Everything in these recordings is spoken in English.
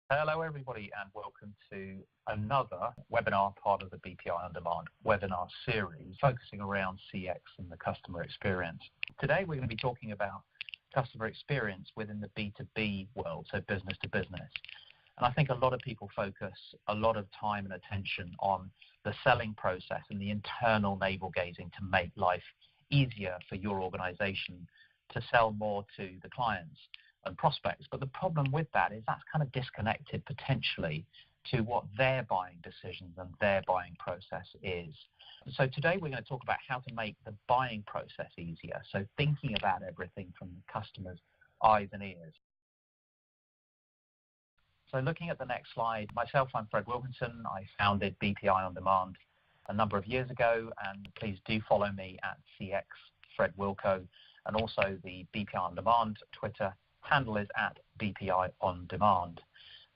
Hello everybody and welcome to another webinar part of the BPI On Demand webinar series focusing around CX and the customer experience. Today we're going to be talking about customer experience within the B2B world, so business to business. And I think a lot of people focus a lot of time and attention on the selling process and the internal navel gazing to make life easier for your organization to sell more to the clients and prospects. But the problem with that is that's kind of disconnected potentially to what their buying decisions and their buying process is. So today we're going to talk about how to make the buying process easier. So thinking about everything from the customer's eyes and ears. So looking at the next slide, myself, I'm Fred Wilkinson. I founded BPI On Demand a number of years ago, and please do follow me at CX Fred Wilco, and also the BPI On Demand Twitter handle is at BPI On Demand.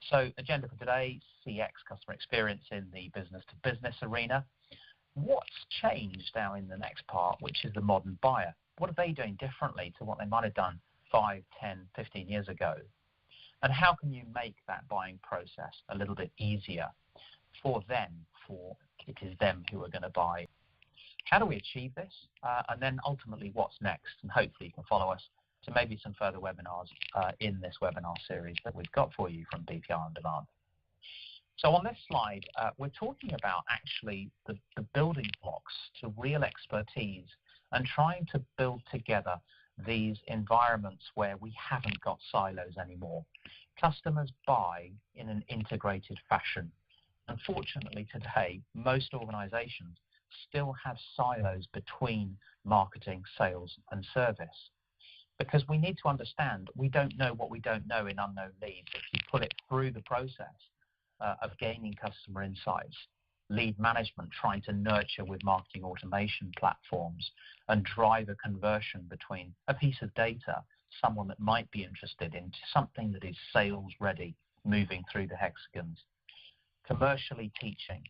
So agenda for today, CX, customer experience in the business-to-business arena. What's changed now in the next part, which is the modern buyer? What are they doing differently to what they might have done 5, 10, 15 years ago? And how can you make that buying process a little bit easier for them, for it is them who are going to buy? How do we achieve this? And then ultimately what's next? And hopefully you can follow us to maybe some further webinars in this webinar series that we've got for you from BPI On Demand. So on this slide, we're talking about actually the building blocks to real expertise and trying to build together these environments where we haven't got silos anymore. Customers buy in an integrated fashion. Unfortunately today, most organizations still have silos between marketing, sales and service. Because we need to understand we don't know what we don't know in unknown leads. If you put it through the process of gaining customer insights, lead management, trying to nurture with marketing automation platforms and drive a conversion between a piece of data, someone that might be interested in, something that is sales ready, moving through the hexagons. Commercially teaching,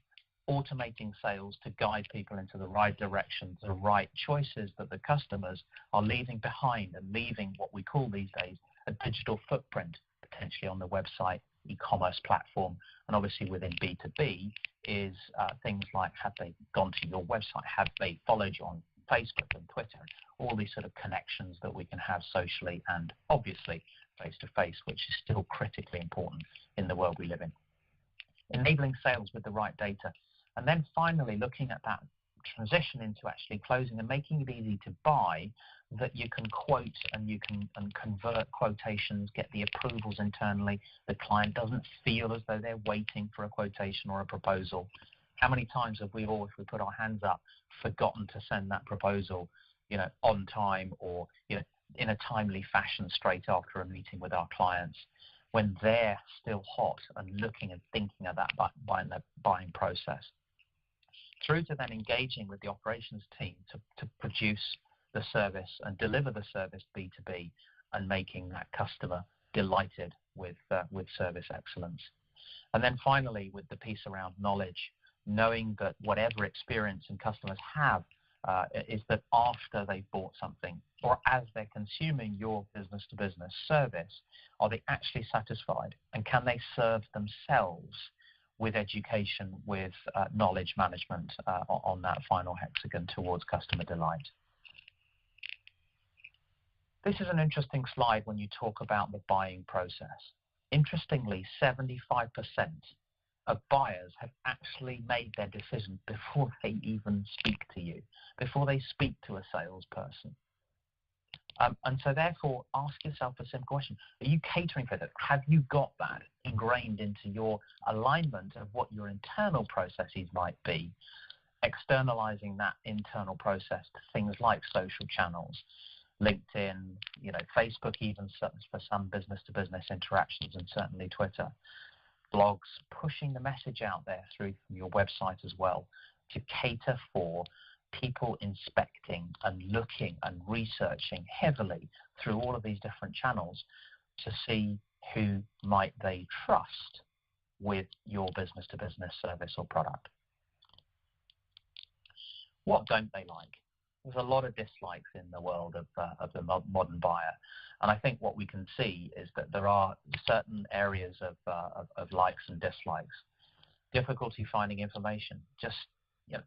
automating sales to guide people into the right direction, the right choices that the customers are leaving behind, and leaving what we call these days a digital footprint, potentially on the website, e-commerce platform, and obviously within B2B is things like, have they gone to your website, have they followed you on Facebook and Twitter, all these sort of connections that we can have socially and obviously face-to-face, which is still critically important in the world we live in. Enabling sales with the right data. And then finally, looking at that transition into actually closing and making it easy to buy, that you can quote and you can convert quotations, get the approvals internally. The client doesn't feel as though they're waiting for a quotation or a proposal. How many times have we all, if we put our hands up, forgotten to send that proposal, on time or, in a timely fashion straight after a meeting with our clients, when they're still hot and looking and thinking of that buying process, through to then engaging with the operations team to produce the service and deliver the service B2B and making that customer delighted with service excellence. And then finally, with the piece around knowledge, knowing that whatever experience and customers have is that after they've bought something or as they're consuming your business-to-business service, are they actually satisfied, and can they serve themselves with education, with knowledge management on that final hexagon towards customer delight. This is an interesting slide when you talk about the buying process. Interestingly, 75% of buyers have actually made their decision before they even speak to you, before they speak to a salesperson. And so therefore, ask yourself a simple question. Are you catering for that? Have you got that ingrained into your alignment of what your internal processes might be, externalizing that internal process to things like social channels, LinkedIn, Facebook, even for some business-to-business interactions, and certainly Twitter, blogs, pushing the message out there through your website as well to cater for people inspecting and looking and researching heavily through all of these different channels to see who might they trust with your business-to-business service or product. What don't they like? There's a lot of dislikes in the world of the modern buyer. And I think what we can see is that there are certain areas of likes and dislikes, difficulty finding information.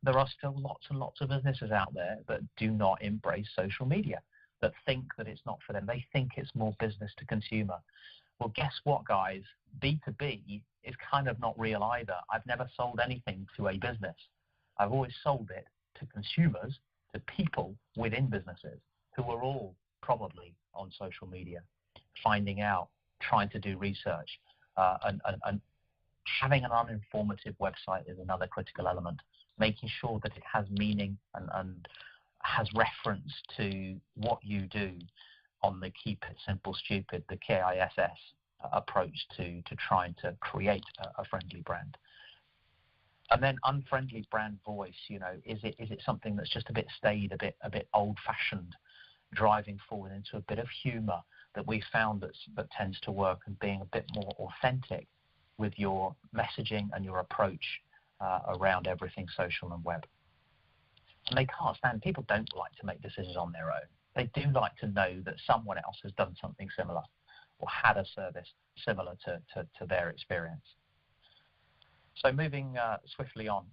There are still lots and lots of businesses out there that do not embrace social media, that think that it's not for them. They think it's more business to consumer. Well, guess what, guys? B2B is kind of not real either. I've never sold anything to a business. I've always sold it to consumers, to people within businesses who are all probably on social media, finding out, trying to do research, and having an uninformative website is another critical element, making sure that it has meaning and has reference to what you do on the keep it simple, stupid, the KISS approach to trying to create a friendly brand. And then unfriendly brand voice, is it something that's just a bit staid, a bit old-fashioned, driving forward into a bit of humor that we found that tends to work, and being a bit more authentic with your messaging and your approach around everything social and web. And they can't stand, people don't like to make decisions on their own. They do like to know that someone else has done something similar or had a service similar to their experience. So moving swiftly on,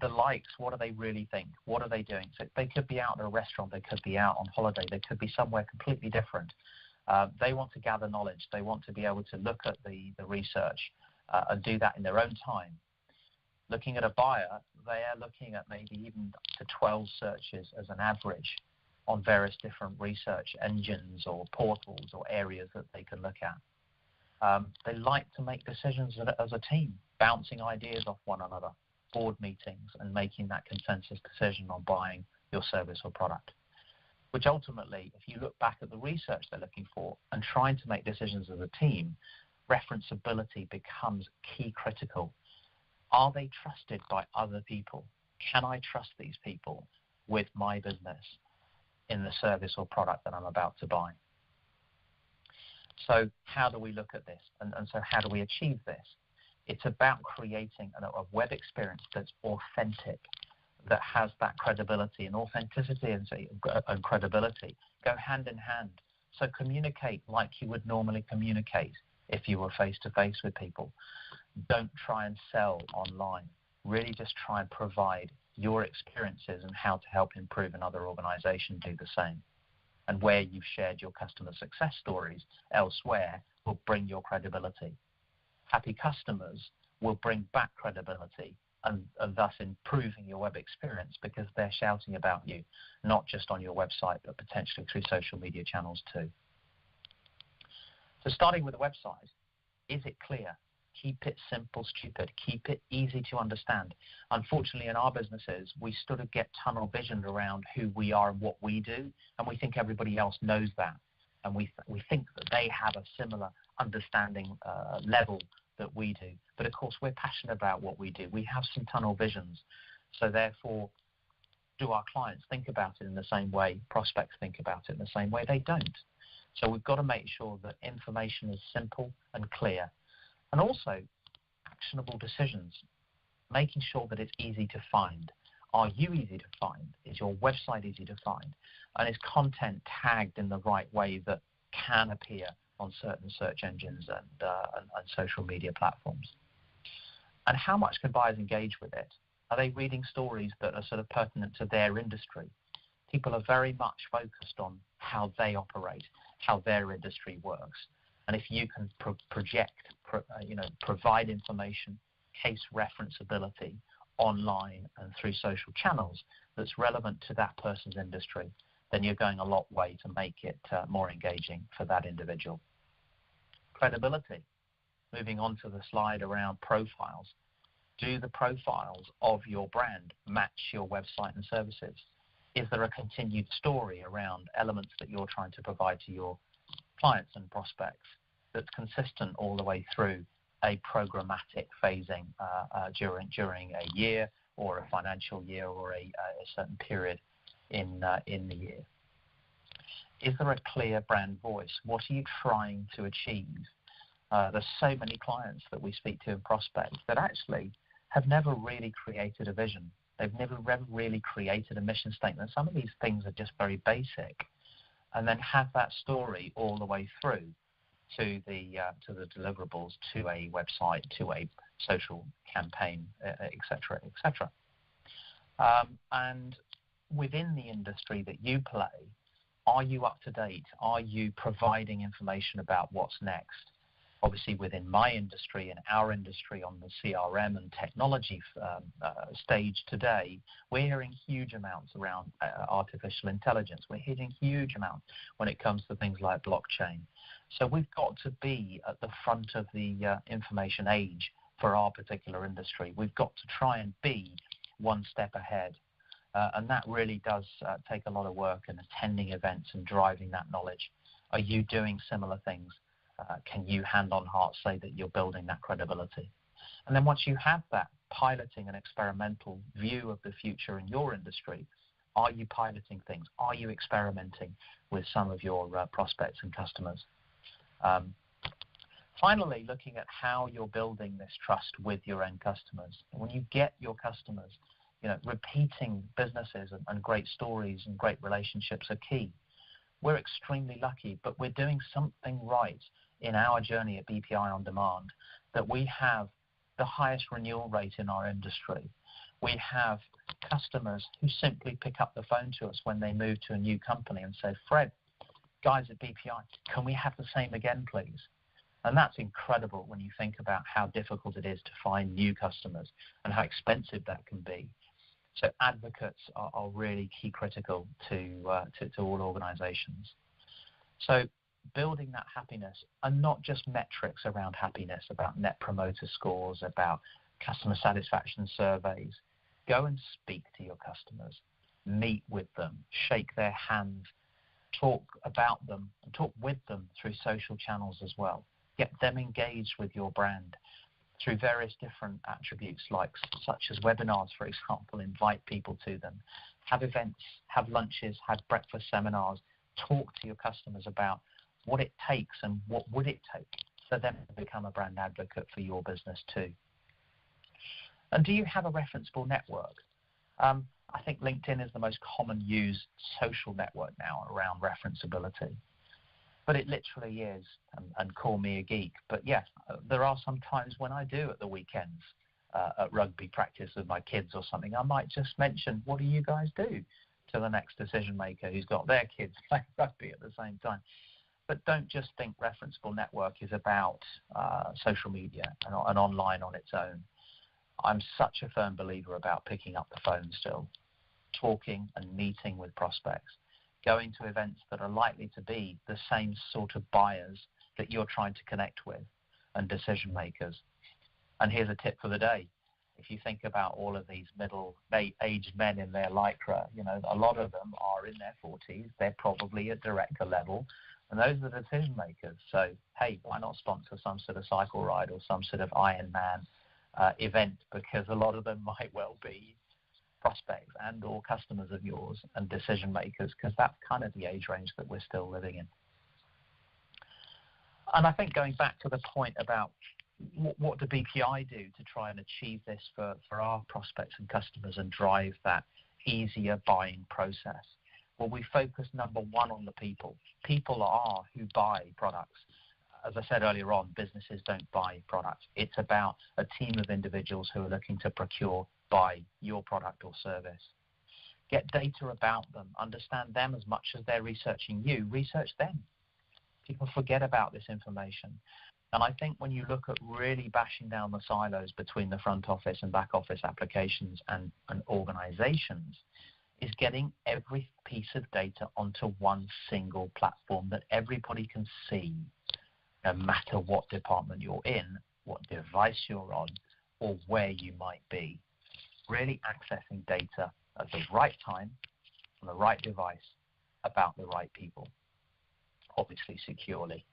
the likes, what do they really think? What are they doing? So they could be out at a restaurant, they could be out on holiday, they could be somewhere completely different. They want to gather knowledge. They want to be able to look at the research and do that in their own time. Looking at a buyer, they are looking at maybe even up to 12 searches as an average on various different research engines or portals or areas that they can look at. They like to make decisions as a team, bouncing ideas off one another, board meetings, and making that consensus decision on buying your service or product. Which ultimately, if you look back at the research they're looking for and trying to make decisions as a team, referenceability becomes key critical. Are they trusted by other people? Can I trust these people with my business in the service or product that I'm about to buy? So how do we look at this? And so how do we achieve this? It's about creating a web experience that's authentic, that has that credibility, and authenticity and credibility go hand in hand. So communicate like you would normally communicate if you were face-to-face with people. Don't try and sell online. Really just try and provide your experiences and how to help improve another organization do the same. And where you've shared your customer success stories elsewhere will bring your credibility. Happy customers will bring back credibility and thus improving your web experience because they're shouting about you, not just on your website, but potentially through social media channels too. So starting with the website, is it clear? Keep it simple, stupid. Keep it easy to understand. Unfortunately, in our businesses, we sort of get tunnel visioned around who we are and what we do, and we think everybody else knows that. And we think that they have a similar understanding level that we do. But of course, we're passionate about what we do. We have some tunnel visions. So therefore, do our clients think about it in the same way? Prospects think about it in the same way? They don't. So we've got to make sure that information is simple and clear. And also, actionable decisions, making sure that it's easy to find. Are you easy to find? Is your website easy to find? And is content tagged in the right way that can appear on certain search engines and social media platforms? And how much can buyers engage with it? Are they reading stories that are sort of pertinent to their industry? People are very much focused on how they operate, how their industry works. And if you can provide information, case referenceability online and through social channels that's relevant to that person's industry, then you're going a long way to make it more engaging for that individual. Credibility. Moving on to the slide around profiles. Do the profiles of your brand match your website and services? Is there a continued story around elements that you're trying to provide to your clients and prospects that's consistent all the way through a programmatic phasing during a year or a financial year or a certain period in the year? Is there a clear brand voice? What are you trying to achieve? There's so many clients that we speak to and prospects that actually have never really created a vision. They've never really created a mission statement. Some of these things are just very basic. and then have that story all the way through to the deliverables, to a website, to a social campaign, etc., etc. And within the industry that you play, are you up to date? Are you providing information about what's next? Obviously, within my industry and our industry on the CRM and technology stage today, we're hearing huge amounts around artificial intelligence. We're hearing huge amounts when it comes to things like blockchain. So we've got to be at the front of the information age for our particular industry. We've got to try and be one step ahead. And that really does take a lot of work in attending events and driving that knowledge. Are you doing similar things? Can you hand on heart say that you're building that credibility? And then once you have that piloting and experimental view of the future in your industry, are you piloting things? Are you experimenting with some of your prospects and customers? Finally, looking at how you're building this trust with your end customers. When you get your customers, repeating businesses and great stories and great relationships are key. We're extremely lucky, but we're doing something right in our journey at BPI On Demand, that we have the highest renewal rate in our industry. We have customers who simply pick up the phone to us when they move to a new company and say, Fred, guys at BPI, can we have the same again, please? And that's incredible when you think about how difficult it is to find new customers and how expensive that can be. So advocates are really key critical to all organizations. So building that happiness, and not just metrics around happiness, about net promoter scores, about customer satisfaction surveys. Go and speak to your customers, meet with them, shake their hands, talk about them, and talk with them through social channels as well. Get them engaged with your brand through various different attributes, such as webinars, for example. Invite people to them. Have events, have lunches, have breakfast seminars. Talk to your customers about what it takes and what would it take for them to become a brand advocate for your business too. And do you have a referenceable network? I think LinkedIn is the most common used social network now around referenceability. But it literally is, and call me a geek. But yes, there are some times when I do at the weekends at rugby practice with my kids or something, I might just mention, what do you guys do, to the next decision maker who's got their kids playing rugby at the same time. But don't just think referenceable network is about social media and online on its own. I'm such a firm believer about picking up the phone still, talking and meeting with prospects, going to events that are likely to be the same sort of buyers that you're trying to connect with and decision makers. And here's a tip for the day. If you think about all of these middle-aged men in their lycra, a lot of them are in their 40s. They're probably at director level, and those are the decision makers. So, hey, why not sponsor some sort of cycle ride or some sort of Ironman event, because a lot of them might well be prospects and or customers of yours and decision makers, because that's kind of the age range that we're still living in. And I think going back to the point about what do BPI do to try and achieve this for our prospects and customers and drive that easier buying process? Well, we focus, number one, on the people. People are who buy products. As I said earlier on, businesses don't buy products. It's about a team of individuals who are looking to buy your product or service. Get data about them. Understand them as much as they're researching you. Research them. People forget about this information. And I think when you look at really bashing down the silos between the front office and back office applications and organizations, is getting every piece of data onto one single platform that everybody can see, no matter what department you're in, what device you're on, or where you might be. Really accessing data at the right time, on the right device, about the right people, obviously securely,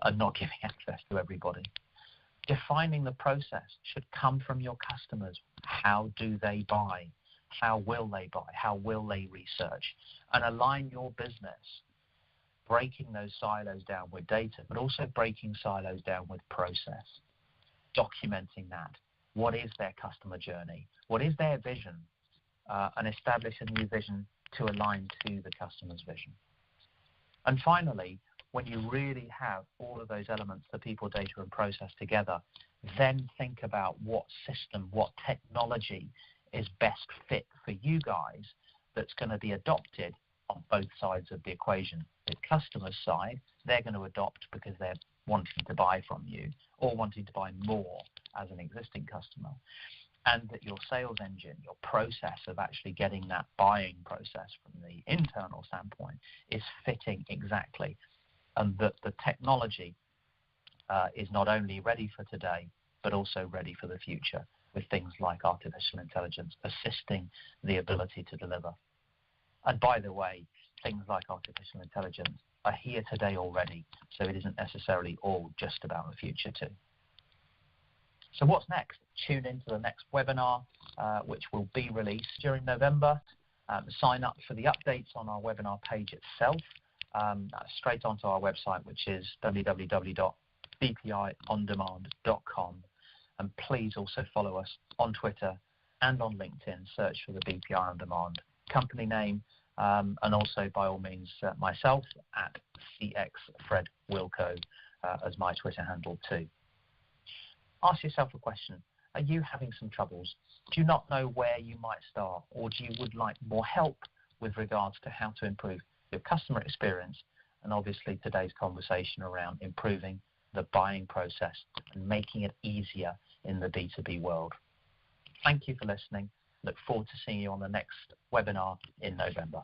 and not giving access to everybody. Defining the process should come from your customers. How do they buy? How will they buy? How will they research? And align your business, breaking those silos down with data, but also breaking silos down with process, documenting that. What is their customer journey? What is their vision? And establish a new vision to align to the customer's vision. And finally, when you really have all of those elements, the people, data, and process together, then think about what system, what technology is best fit for you guys that's going to be adopted on both sides of the equation. The customer's side, they're going to adopt because they're wanting to buy from you or wanting to buy more as an existing customer. And that your sales engine, your process of actually getting that buying process from the internal standpoint is fitting exactly. And that the technology is not only ready for today, but also ready for the future with things like artificial intelligence assisting the ability to deliver. And by the way, things like artificial intelligence are here today already, so it isn't necessarily all just about the future too. So what's next? Tune into the next webinar, which will be released during November. Sign up for the updates on our webinar page itself, straight onto our website, which is www.bpiondemand.com. And please also follow us on Twitter and on LinkedIn. Search for the BPI On Demand company name, and also by all means myself at CXFredWilco as my Twitter handle too. Ask yourself a question. Are you having some troubles? Do you not know where you might start, or do you would like more help with regards to how to improve your customer experience, and obviously today's conversation around improving the buying process and making it easier in the B2B world? Thank you for listening. Look forward to seeing you on the next webinar in November.